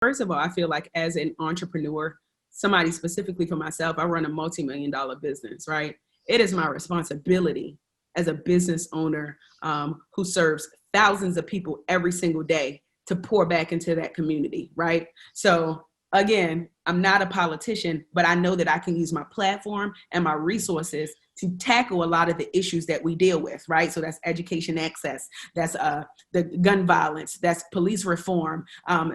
First of all, I feel like as an entrepreneur, somebody specifically for myself, I run a multi-million-dollar business, right? It is my responsibility as a business owner who serves thousands of people every single day to pour back into that community, right? So again, I'm not a politician, but I know that I can use my platform and my resources to tackle a lot of the issues that we deal with, right? So that's education access, that's the gun violence, that's police reform,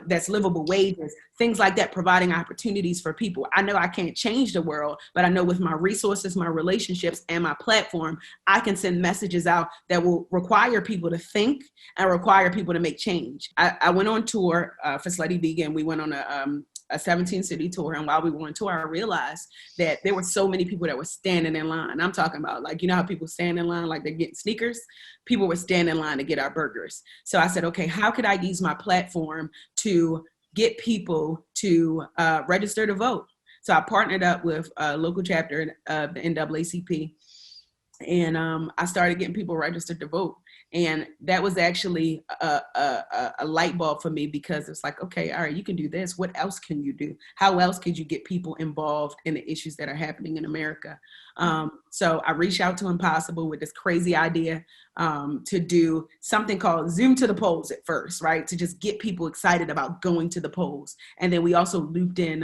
that's livable wages, things like that, providing opportunities for people. I know I can't change the world, but I know with my resources, my relationships, and my platform, I can send messages out that will require people to think and require people to make change. I went on tour for Slutty Vegan. We went on a 17-city tour. And while we were on tour, I realized that there were so many people that were standing in line. I'm talking about, like, you know how people stand in line like they're getting sneakers? People were standing in line to get our burgers. So I said, okay, how could I use my platform to get people to register to vote? So I partnered up with a local chapter of the NAACP, and I started getting people registered to vote. And that was actually a light bulb for me, because it's like, okay, all right, you can do this. What else can you do? How else could you get people involved in the issues that are happening in America? So I reached out to Impossible with this crazy idea to do something called Zoom to the polls at first, right? To just get people excited about going to the polls. And then we also looped in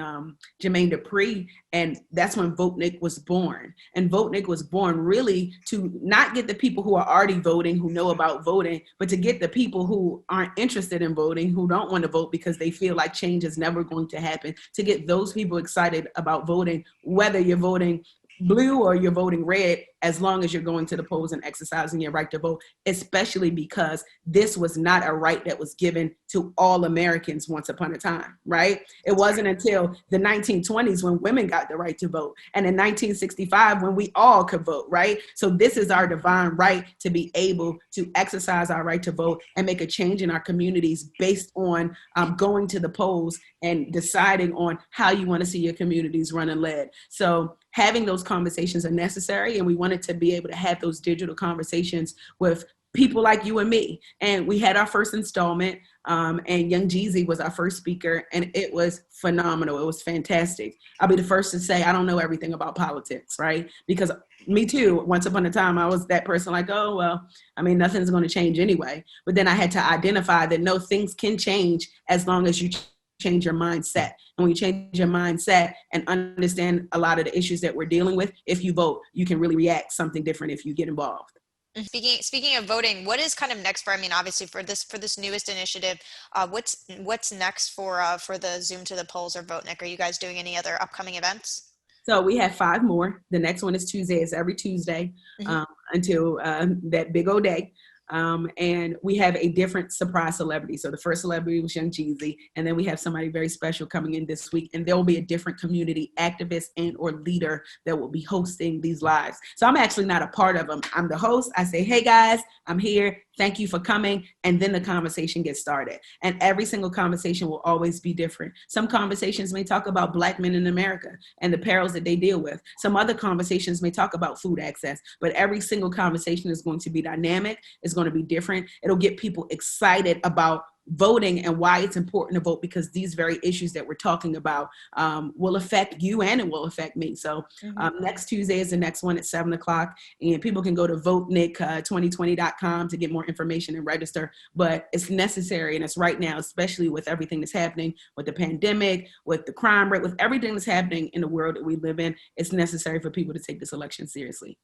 Jermaine Dupri, and that's when VoteNik was born. And VoteNik was born really to not get the people who are already voting, who know about voting, but to get the people who aren't interested in voting, who don't want to vote because they feel like change is never going to happen, to get those people excited about voting, whether you're voting blue or you're voting red, as long as you're going to the polls and exercising your right to vote, especially because this was not a right that was given to all Americans once upon a time, right? It wasn't until the 1920s when women got the right to vote, and in 1965 when we all could vote, right? So this is our divine right to be able to exercise our right to vote and make a change in our communities based on going to the polls and deciding on how you want to see your communities run and led. So having those conversations are necessary, and we wanted to be able to have those digital conversations with people like you and me. And we had our first installment, and Young Jeezy was our first speaker, and it was phenomenal. It was fantastic. I'll be the first to say I don't know everything about politics, right? Because me too, once upon a time, I was that person like, oh, well, I mean, nothing's going to change anyway. But then I had to identify that no, things can change as long as you change your mindset. And when you change your mindset and understand a lot of the issues that we're dealing with, if you vote, you can really react something different if you get involved. Speaking of voting, what is kind of next for, I mean, obviously for this newest initiative, what's next for the Zoom to the polls or VoteNik? Are you guys doing any other upcoming events? So we have 5 more. The next one is Tuesday. It's every Tuesday until that big old day. And we have a different surprise celebrity. So the first celebrity was Young Jeezy, and then we have somebody very special coming in this week, and there will be a different community activist and or leader that will be hosting these lives. So I'm actually not a part of them. I'm the host. I say, hey guys, I'm here. Thank you for coming. And then the conversation gets started. And every single conversation will always be different. Some conversations may talk about Black men in America and the perils that they deal with. Some other conversations may talk about food access, but every single conversation is going to be dynamic. It's going to be different. It'll get people excited about voting and why it's important to vote, because these very issues that we're talking about will affect you and it will affect me. So next Tuesday is the next one at 7:00, and people can go to VoteNik2020.com to get more information and register. But it's necessary, and it's right now, especially with everything that's happening with the pandemic, with the crime rate, with everything that's happening in the world that we live in. It's necessary for people to take this election seriously.